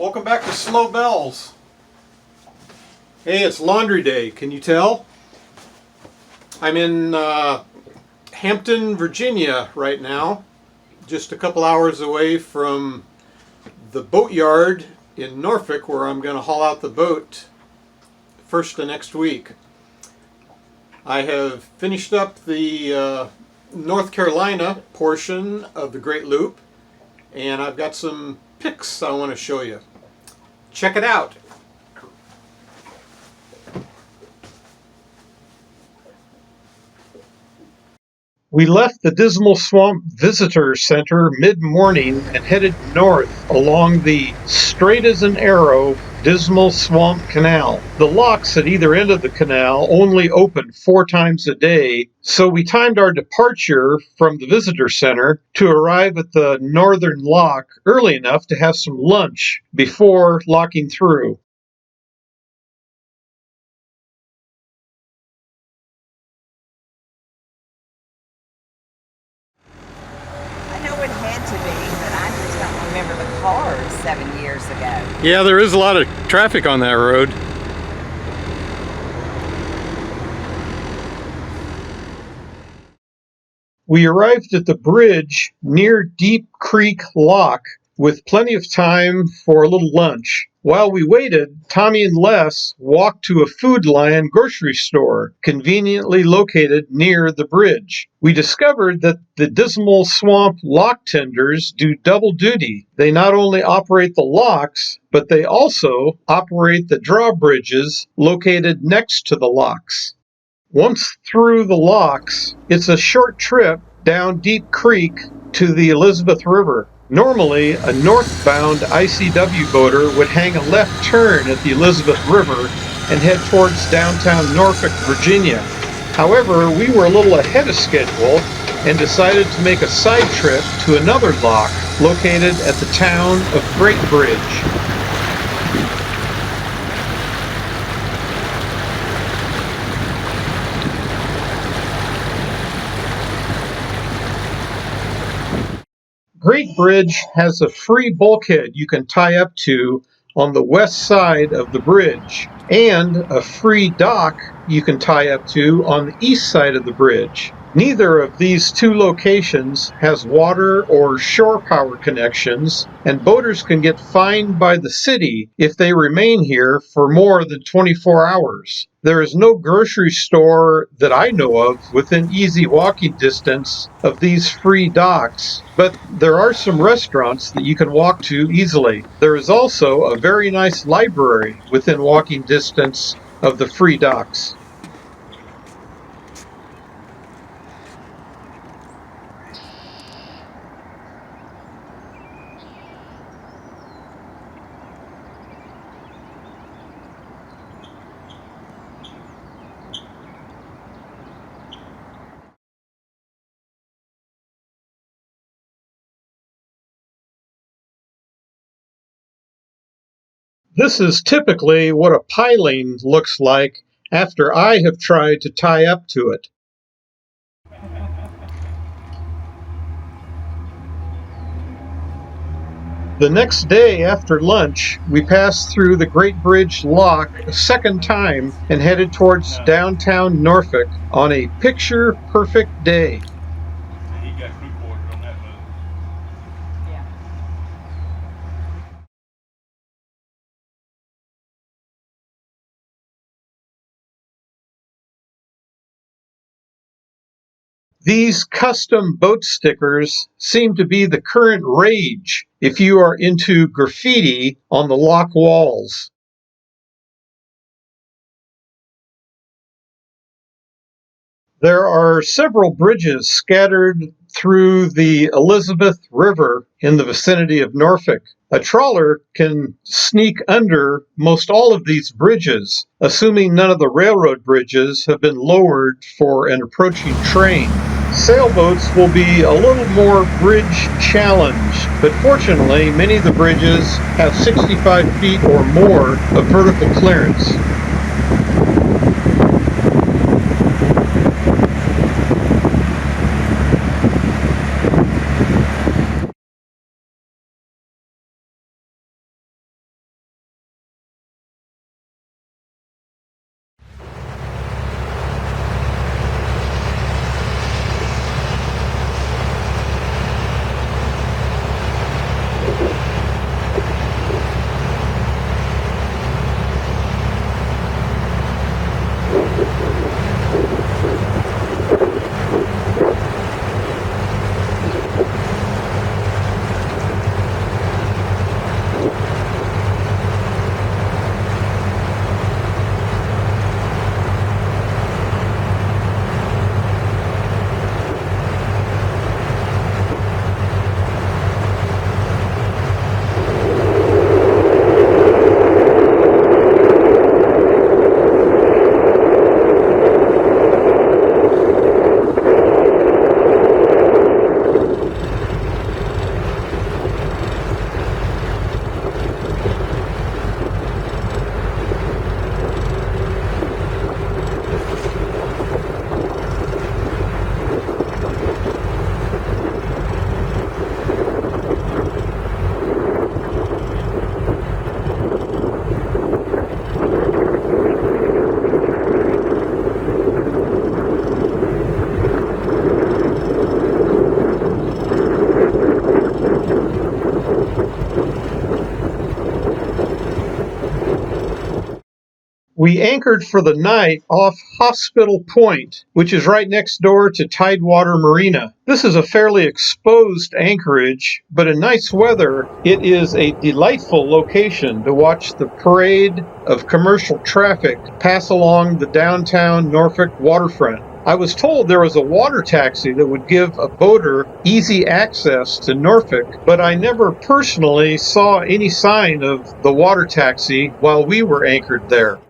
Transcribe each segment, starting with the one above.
Welcome back to Slow Bells. Hey, it's laundry day, can you tell? I'm in Hampton, Virginia right now, just a couple hours away from the boatyard in Norfolk where I'm going to haul out the boat first of next week. I have finished up the North Carolina portion of the Great Loop, and I've got some pics I want to show you. Check it out. We left the Dismal Swamp Visitor Center mid-morning and headed north along the straight as an arrow Dismal Swamp Canal. The locks at either end of the canal only open 4 times a day, so we timed our departure from the visitor center to arrive at the northern lock early enough to have some lunch before locking through. It had to be, but I just don't remember the cars 7 years ago. Yeah, there is a lot of traffic on that road. We arrived at the bridge near Deep Creek Lock with plenty of time for a little lunch. While we waited, Tommy and Les walked to a Food Lion grocery store, conveniently located near the bridge. We discovered that the Dismal Swamp lock tenders do double duty. They not only operate the locks, but they also operate the drawbridges located next to the locks. Once through the locks, it's a short trip down Deep Creek to the Elizabeth River. Normally, a northbound ICW boater would hang a left turn at the Elizabeth River and head towards downtown Norfolk, Virginia. However, we were a little ahead of schedule and decided to make a side trip to another lock located at the town of Great Bridge. Great Bridge has a free bulkhead you can tie up to on the west side of the bridge, and a free dock you can tie up to on the east side of the bridge. Neither of these two locations has water or shore power connections, and boaters can get fined by the city if they remain here for more than 24 hours. There is no grocery store that I know of within easy walking distance of these free docks, but there are some restaurants that you can walk to easily. There is also a very nice library within walking distance of the free docks. This is typically what a piling looks like after I have tried to tie up to it. The next day after lunch, we passed through the Great Bridge Lock a second time and headed towards downtown Norfolk on a picture-perfect day. These custom boat stickers seem to be the current rage if you are into graffiti on the lock walls. There are several bridges scattered through the Elizabeth River in the vicinity of Norfolk. A trawler can sneak under most all of these bridges, assuming none of the railroad bridges have been lowered for an approaching train. Sailboats will be a little more bridge challenged, but fortunately many of the bridges have 65 feet or more of vertical clearance. We anchored for the night off Hospital Point, which is right next door to Tidewater Marina. This is a fairly exposed anchorage, but in nice weather, it is a delightful location to watch the parade of commercial traffic pass along the downtown Norfolk waterfront. I was told there was a water taxi that would give a boater easy access to Norfolk, but I never personally saw any sign of the water taxi while we were anchored there.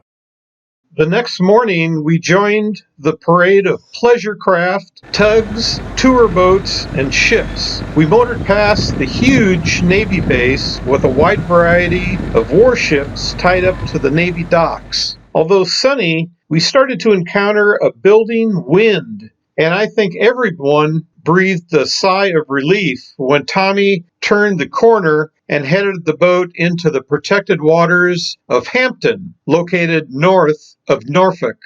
The next morning, we joined the parade of pleasure craft, tugs, tour boats, and ships. We motored past the huge Navy base with a wide variety of warships tied up to the Navy docks. Although sunny, we started to encounter a building wind, and I think everyone breathed a sigh of relief when Tommy turned the corner and headed the boat into the protected waters of Hampton, located north of Norfolk.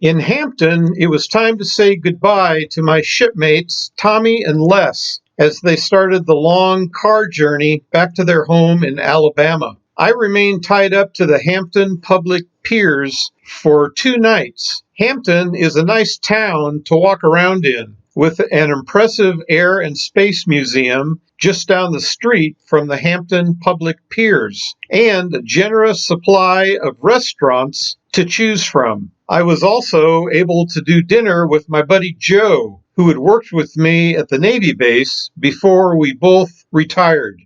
In Hampton, it was time to say goodbye to my shipmates, Tommy and Les, as they started the long car journey back to their home in Alabama. I remained tied up to the Hampton Public Piers for 2 nights. Hampton is a nice town to walk around in, with an impressive air and space museum just down the street from the Hampton Public Piers, and a generous supply of restaurants to choose from. I was also able to do dinner with my buddy Joe, who had worked with me at the Navy base before we both retired.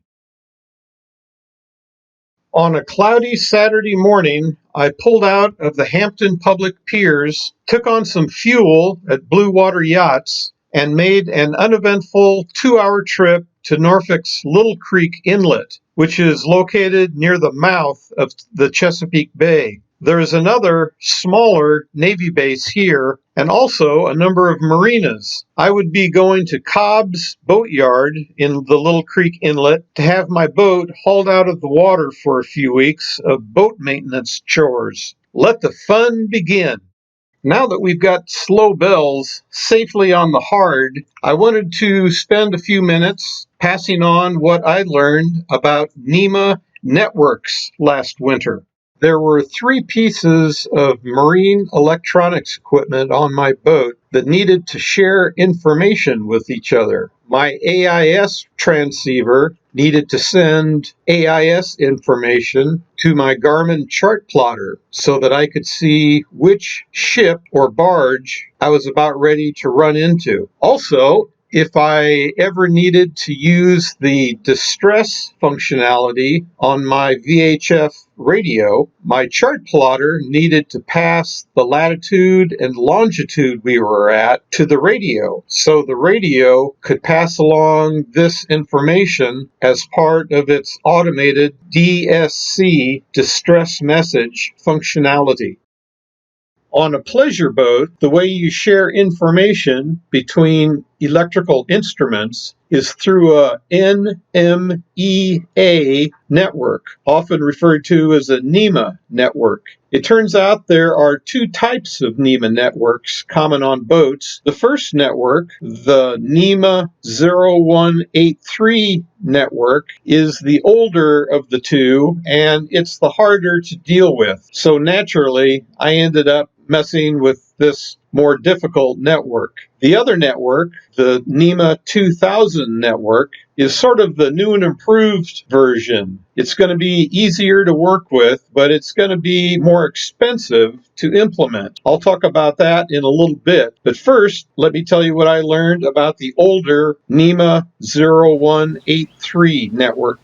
On a cloudy Saturday morning, I pulled out of the Hampton Public Piers, took on some fuel at Blue Water Yachts, and made an uneventful 2-hour trip to Norfolk's Little Creek Inlet, which is located near the mouth of the Chesapeake Bay. There is another, smaller Navy base here, and also a number of marinas. I would be going to Cobb's Boatyard in the Little Creek Inlet to have my boat hauled out of the water for a few weeks of boat maintenance chores. Let the fun begin. Now that we've got slow bells safely on the hard, I wanted to spend a few minutes passing on what I learned about NEMA Networks last winter. There were 3 pieces of marine electronics equipment on my boat that needed to share information with each other. My AIS transceiver needed to send AIS information to my Garmin chart plotter so that I could see which ship or barge I was about ready to run into. Also, if I ever needed to use the distress functionality on my VHF radio, my chart plotter needed to pass the latitude and longitude we were at to the radio, so the radio could pass along this information as part of its automated DSC, distress message functionality. On a pleasure boat, the way you share information between electrical instruments is through a NMEA network, often referred to as a NEMA network. It turns out there are 2 types of NEMA networks common on boats. The first network, the NEMA 0183 network, is the older of the 2, and it's the harder to deal with. So naturally, I ended up messing with this more difficult network. The other network, the NEMA 2000 network, is sort of the new and improved version. It's going to be easier to work with, but it's going to be more expensive to implement. I'll talk about that in a little bit. But first, let me tell you what I learned about the older NEMA 0183 network.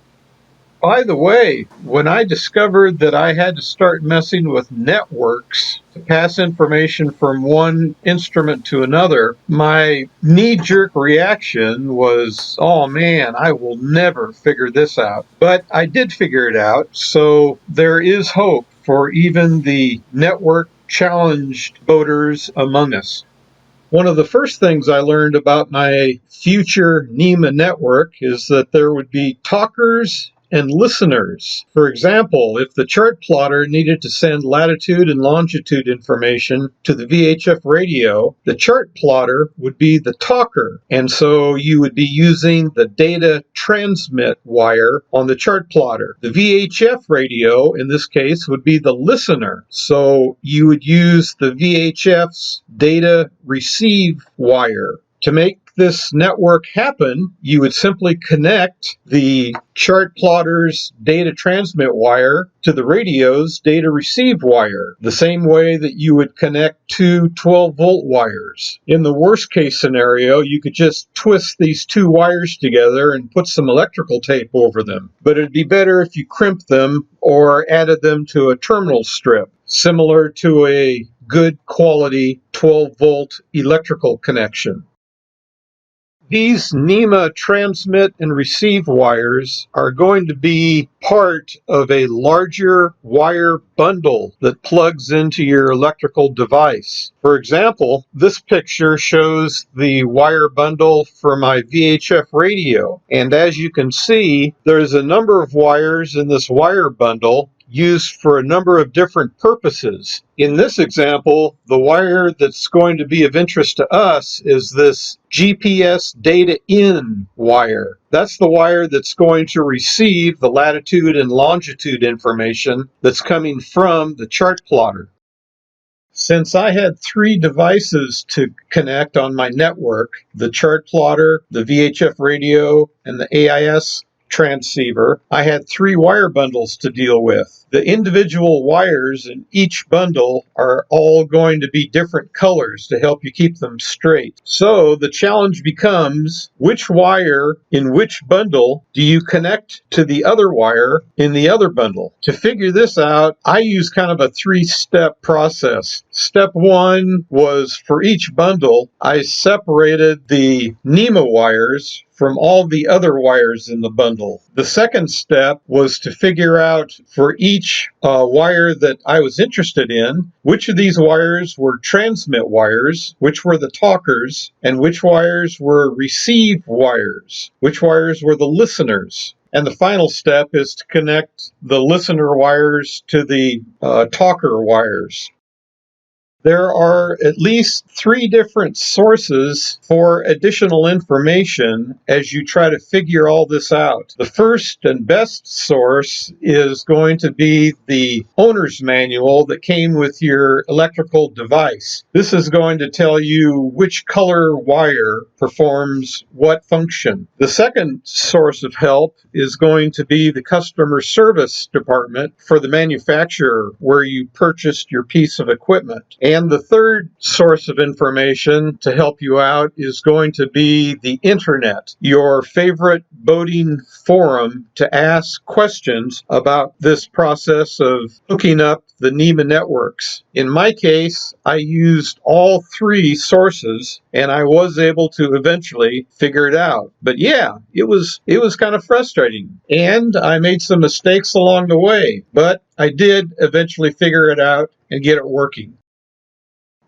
By the way, when I discovered that I had to start messing with networks to pass information from one instrument to another, my knee-jerk reaction was, oh man, I will never figure this out. But I did figure it out, so there is hope for even the network challenged boaters among us. One of the first things I learned about my future NEMA network is that there would be talkers and listeners. For example, if the chart plotter needed to send latitude and longitude information to the VHF radio, the chart plotter would be the talker. And so you would be using the data transmit wire on the chart plotter. The VHF radio, in this case, would be the listener. So you would use the VHF's data receive wire. To make this network happen, you would simply connect the chart plotter's data transmit wire to the radio's data receive wire, the same way that you would connect two 12-volt wires. In the worst case scenario, you could just twist these two wires together and put some electrical tape over them. But it'd be better if you crimped them or added them to a terminal strip, similar to a good quality 12-volt electrical connection. These NEMA transmit and receive wires are going to be part of a larger wire bundle that plugs into your electrical device. For example, this picture shows the wire bundle for my VHF radio. And as you can see, there's a number of wires in this wire bundle used for a number of different purposes. In this example, the wire that's going to be of interest to us is this GPS data in wire. That's the wire that's going to receive the latitude and longitude information that's coming from the chart plotter. Since I had three devices to connect on my network, the chart plotter, the VHF radio, and the AIS transceiver, I had three wire bundles to deal with. The individual wires in each bundle are all going to be different colors to help you keep them straight. So the challenge becomes, which wire in which bundle do you connect to the other wire in the other bundle? To figure this out, I use kind of a three-step process. Step one was, for each bundle, I separated the NEMA wires from all the other wires in the bundle. The second step was to figure out for each wire that I was interested in, which of these wires were transmit wires, which were the talkers, and which wires were receive wires, which wires were the listeners. And the final step is to connect the listener wires to the talker wires. There are at least three different sources for additional information as you try to figure all this out. The first and best source is going to be the owner's manual that came with your electrical device. This is going to tell you which color wire performs what function. The second source of help is going to be the customer service department for the manufacturer where you purchased your piece of equipment. And the third source of information to help you out is going to be the internet, your favorite boating forum to ask questions about this process of hooking up the NEMA networks. In my case, I used all three sources and I was able to eventually figure it out. But yeah, it was kind of frustrating. And I made some mistakes along the way, but I did eventually figure it out and get it working.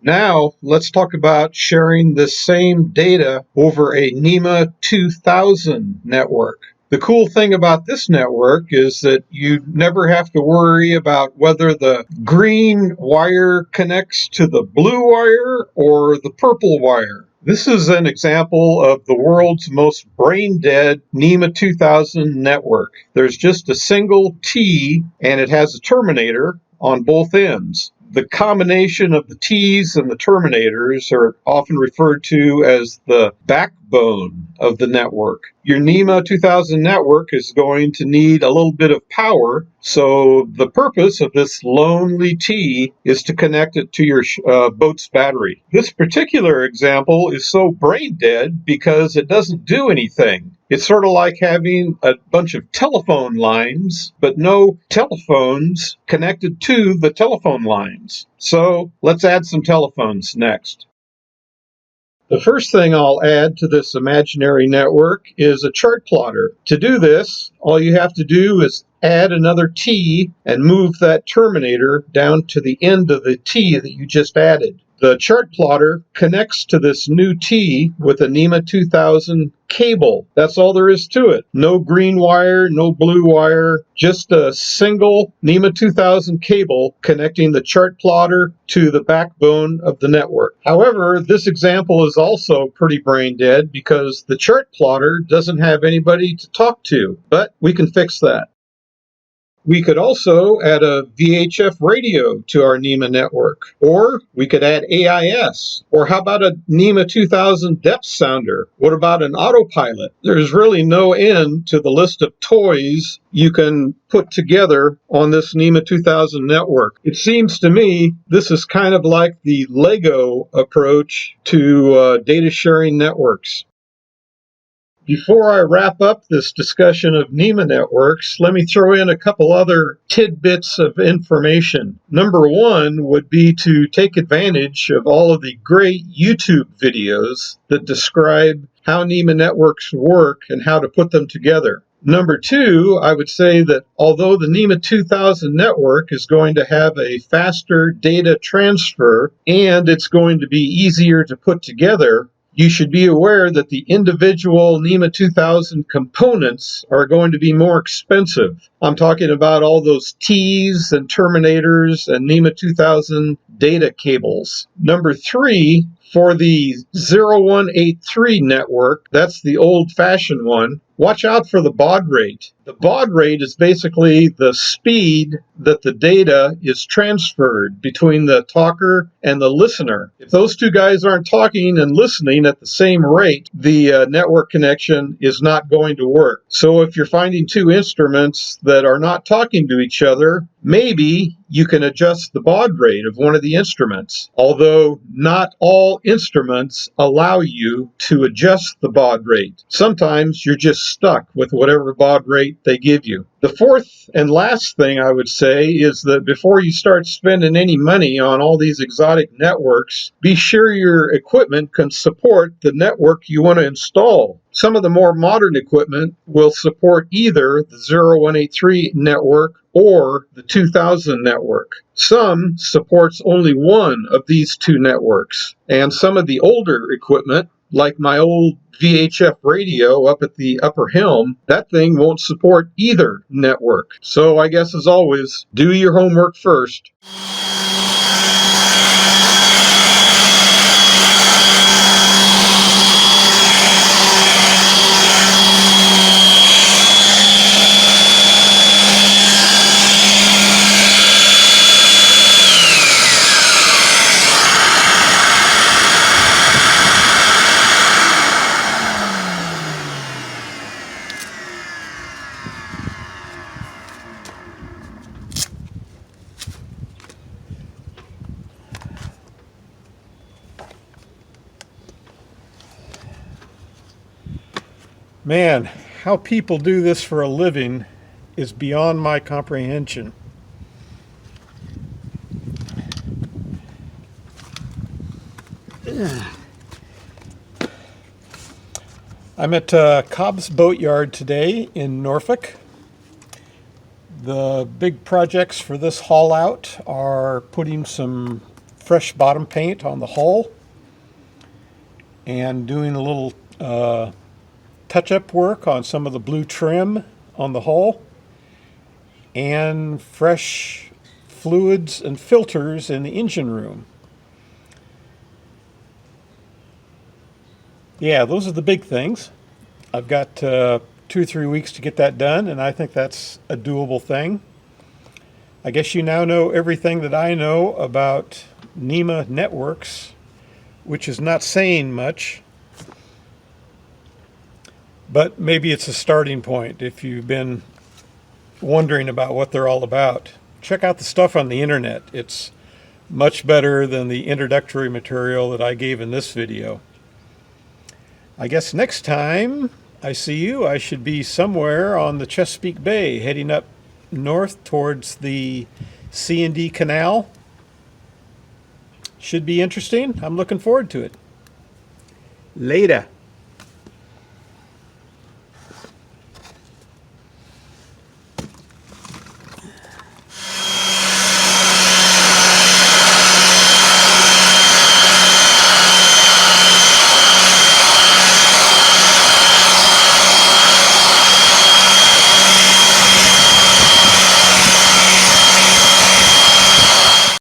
Now, let's talk about sharing the same data over a NEMA 2000 network. The cool thing about this network is that you never have to worry about whether the green wire connects to the blue wire or the purple wire. This is an example of the world's most brain-dead NEMA 2000 network. There's just a single T, and it has a terminator on both ends. The combination of the T's and the terminators are often referred to as the backbone of the network. Your NEMA 2000 network is going to need a little bit of power, so the purpose of this lonely T is to connect it to your boat's battery. This particular example is so brain dead because it doesn't do anything. It's sort of like having a bunch of telephone lines, but no telephones connected to the telephone lines. So let's add some telephones next. The first thing I'll add to this imaginary network is a chart plotter. To do this, all you have to do is add another T and move that terminator down to the end of the T that you just added. The chart plotter connects to this new T with a NEMA 2000 cable. That's all there is to it. No green wire, no blue wire, just a single NEMA 2000 cable connecting the chart plotter to the backbone of the network. However, this example is also pretty brain dead because the chart plotter doesn't have anybody to talk to, but we can fix that. We could also add a VHF radio to our NEMA network, or we could add AIS, or how about a NEMA 2000 depth sounder? What about an autopilot? There's really no end to the list of toys you can put together on this NEMA 2000 network. It seems to me this is kind of like the Lego approach to data sharing networks. Before I wrap up this discussion of NEMA networks, let me throw in a couple other tidbits of information. Number one would be to take advantage of all of the great YouTube videos that describe how NEMA networks work and how to put them together. Number two, I would say that although the NEMA 2000 network is going to have a faster data transfer and it's going to be easier to put together, you should be aware that the individual NEMA 2000 components are going to be more expensive. I'm talking about all those T's and terminators and NEMA 2000 data cables. Number three, for the 0183 network, that's the old-fashioned one, watch out for the baud rate. The baud rate is basically the speed that the data is transferred between the talker and the listener. If those two guys aren't talking and listening at the same rate, the network connection is not going to work. So if you're finding two instruments that are not talking to each other, maybe you can adjust the baud rate of one of the instruments, although not all instruments allow you to adjust the baud rate. Sometimes you're just stuck with whatever baud rate they give you. The fourth and last thing I would say is that before you start spending any money on all these exotic networks, be sure your equipment can support the network you want to install. Some of the more modern equipment will support either the 0183 network or the 2000 network. Some supports only one of these two networks, and some of the older equipment, like my old VHF radio up at the upper helm, that thing won't support either network. So I guess, as always, do your homework first. Man, how people do this for a living is beyond my comprehension. I'm at Cobb's Boatyard today in Norfolk. The big projects for this haul out are putting some fresh bottom paint on the hull and doing a little touch-up work on some of the blue trim on the hull, and fresh fluids and filters in the engine room. Yeah, those are the big things. I've got 2 or 3 weeks to get that done, and I think that's a doable thing. I guess you now know everything that I know about NEMA Networks, which is not saying much, but maybe it's a starting point if you've been wondering about what they're all about. Check out the stuff on the internet. It's much better than the introductory material that I gave in this video. I guess next time I see you, I should be somewhere on the Chesapeake Bay, heading up north towards the C&D Canal. Should be interesting. I'm looking forward to it. Later.